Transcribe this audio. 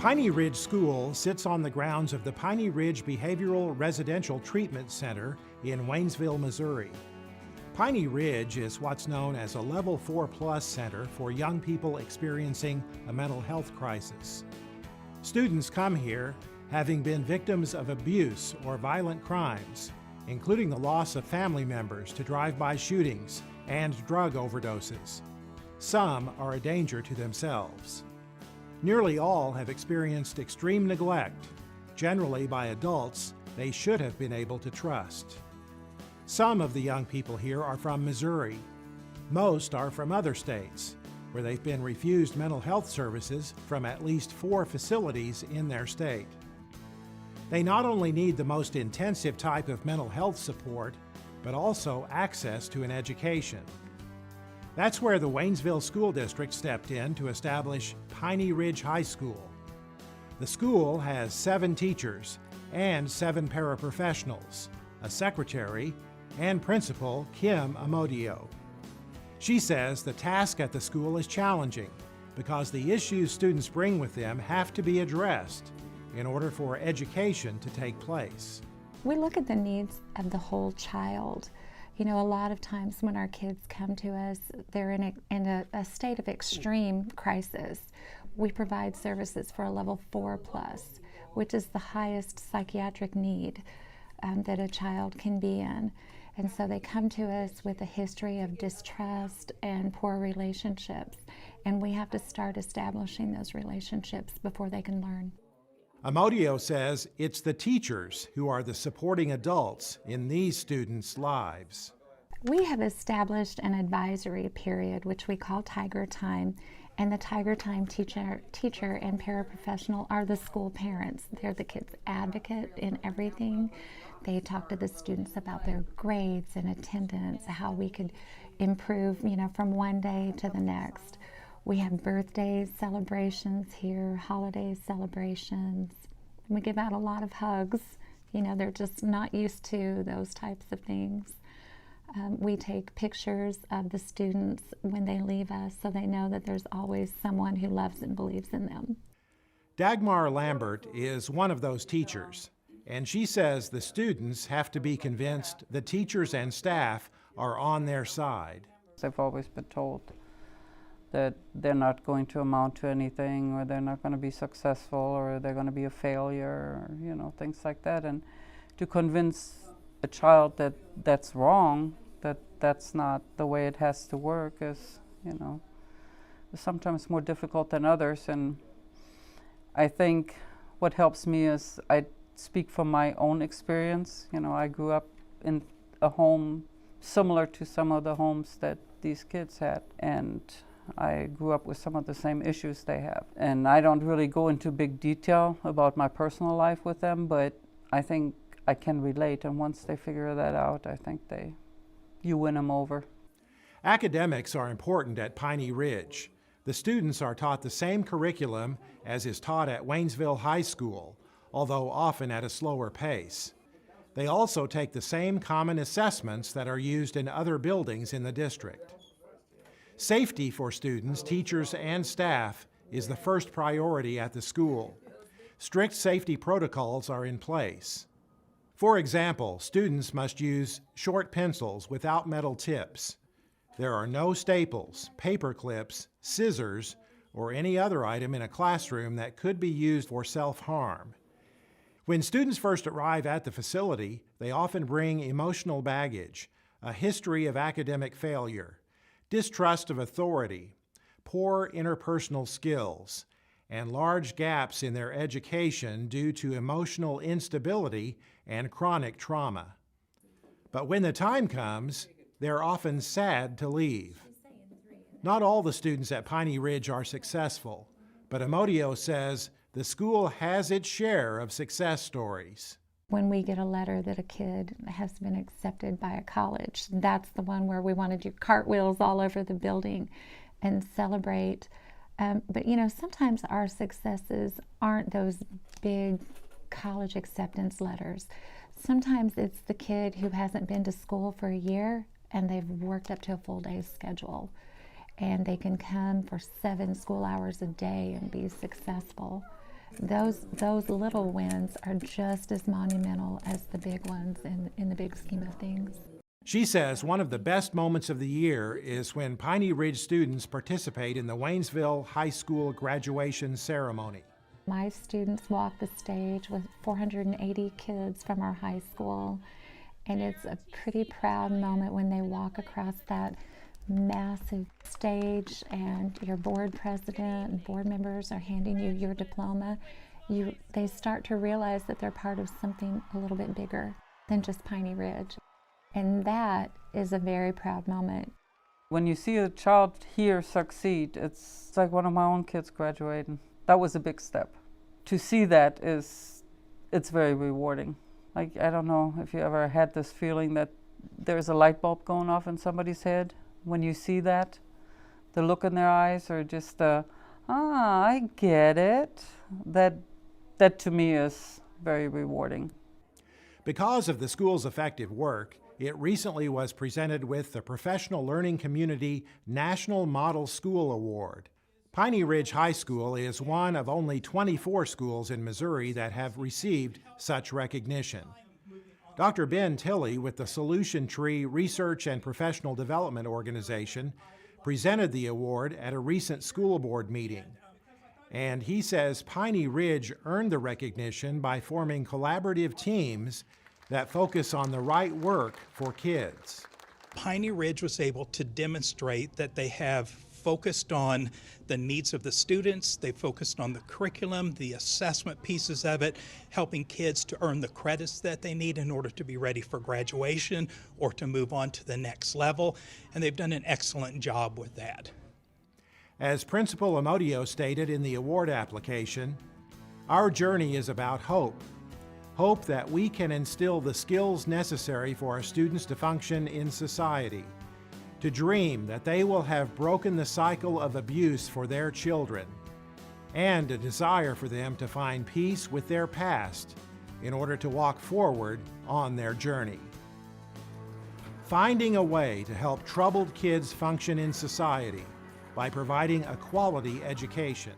Piney Ridge School sits on the grounds of the Piney Ridge Behavioral Residential Treatment Center in Waynesville, Missouri. Piney Ridge is what's known as a Level 4+ center for young people experiencing a mental health crisis. Students come here having been victims of abuse or violent crimes, including the loss of family members to drive-by shootings and drug overdoses. Some are a danger to themselves. Nearly all have experienced extreme neglect, generally by adults they should have been able to trust. Some of the young people here are from Missouri. Most are from other states, where they've been refused mental health services from at least 4 facilities in their state. They not only need the most intensive type of mental health support, but also access to an education. That's where the Waynesville School District stepped in to establish Piney Ridge High School. The school has 7 teachers and 7 paraprofessionals, a secretary, and principal Kim Amodio. She says the task at the school is challenging because the issues students bring with them have to be addressed in order for education to take place. We look at the needs of the whole child. You know, a lot of times when our kids come to us, they're in a state of extreme crisis. We provide services for a Level 4+, which is the highest psychiatric need that a child can be in. And so they come to us with a history of distrust and poor relationships, and we have to start establishing those relationships before they can learn. Amodio says it's the teachers who are the supporting adults in these students' lives. We have established an advisory period, which we call Tiger Time, and the Tiger Time teacher and paraprofessional are the school parents. They're the kids' advocate in everything. They talk to the students about their grades and attendance, how we could improve, from one day to the next. We have birthdays, celebrations here, holiday celebrations. We give out a lot of hugs. They're just not used to those types of things. We take pictures of the students when they leave us so they know that there's always someone who loves and believes in them. Dagmar Lambert is one of those teachers, and she says the students have to be convinced the teachers and staff are on their side. I've always been told that they're not going to amount to anything, or they're not going to be successful, or they're going to be a failure, or things like that. And to convince a child that that's wrong, that that's not the way it has to work is, sometimes more difficult than others. And I think what helps me is I speak from my own experience. I grew up in a home similar to some of the homes that these kids had, and I grew up with some of the same issues they have. And I don't really go into big detail about my personal life with them, but I think I can relate, and once they figure that out, I think you win them over. Academics are important at Piney Ridge. The students are taught the same curriculum as is taught at Waynesville High School, although often at a slower pace. They also take the same common assessments that are used in other buildings in the district. Safety for students, teachers, and staff is the first priority at the school. Strict safety protocols are in place. For example, students must use short pencils without metal tips. There are no staples, paper clips, scissors, or any other item in a classroom that could be used for self-harm. When students first arrive at the facility, they often bring emotional baggage, a history of academic failure, distrust of authority, poor interpersonal skills, and large gaps in their education due to emotional instability and chronic trauma. But when the time comes, they're often sad to leave. Not all the students at Piney Ridge are successful, but Amodio says the school has its share of success stories. When we get a letter that a kid has been accepted by a college, that's the one where we want to do cartwheels all over the building and celebrate. But sometimes our successes aren't those big college acceptance letters. Sometimes it's the kid who hasn't been to school for a year and they've worked up to a full day's schedule, and they can come for 7 school hours a day and be successful. Those little wins are just as monumental as the big ones in the big scheme of things. She says one of the best moments of the year is when Piney Ridge students participate in the Waynesville High School graduation ceremony. My students walk the stage with 480 kids from our high school, and it's a pretty proud moment when they walk across that massive stage and your board president and board members are handing you your diploma. They start to realize that they're part of something a little bit bigger than just Piney Ridge. And that is a very proud moment. When you see a child here succeed, it's like one of my own kids graduating. That was a big step. To see that it's very rewarding. Like, I don't know if you ever had this feeling that there's a light bulb going off in somebody's head. When you see that, the look in their eyes or just I get it. That to me is very rewarding. Because of the school's effective work, it recently was presented with the Professional Learning Community National Model School Award. Piney Ridge High School is one of only 24 schools in Missouri that have received such recognition. Dr. Ben Tilley with the Solution Tree Research and Professional Development Organization presented the award at a recent school board meeting. And he says Piney Ridge earned the recognition by forming collaborative teams that focus on the right work for kids. Piney Ridge was able to demonstrate that they have focused on the needs of the students, they focused on the curriculum, the assessment pieces of it, helping kids to earn the credits that they need in order to be ready for graduation or to move on to the next level, and they've done an excellent job with that. As Principal Amodio stated in the award application, our journey is about hope. Hope that we can instill the skills necessary for our students to function in society, to dream that they will have broken the cycle of abuse for their children, and a desire for them to find peace with their past in order to walk forward on their journey. Finding a way to help troubled kids function in society by providing a quality education.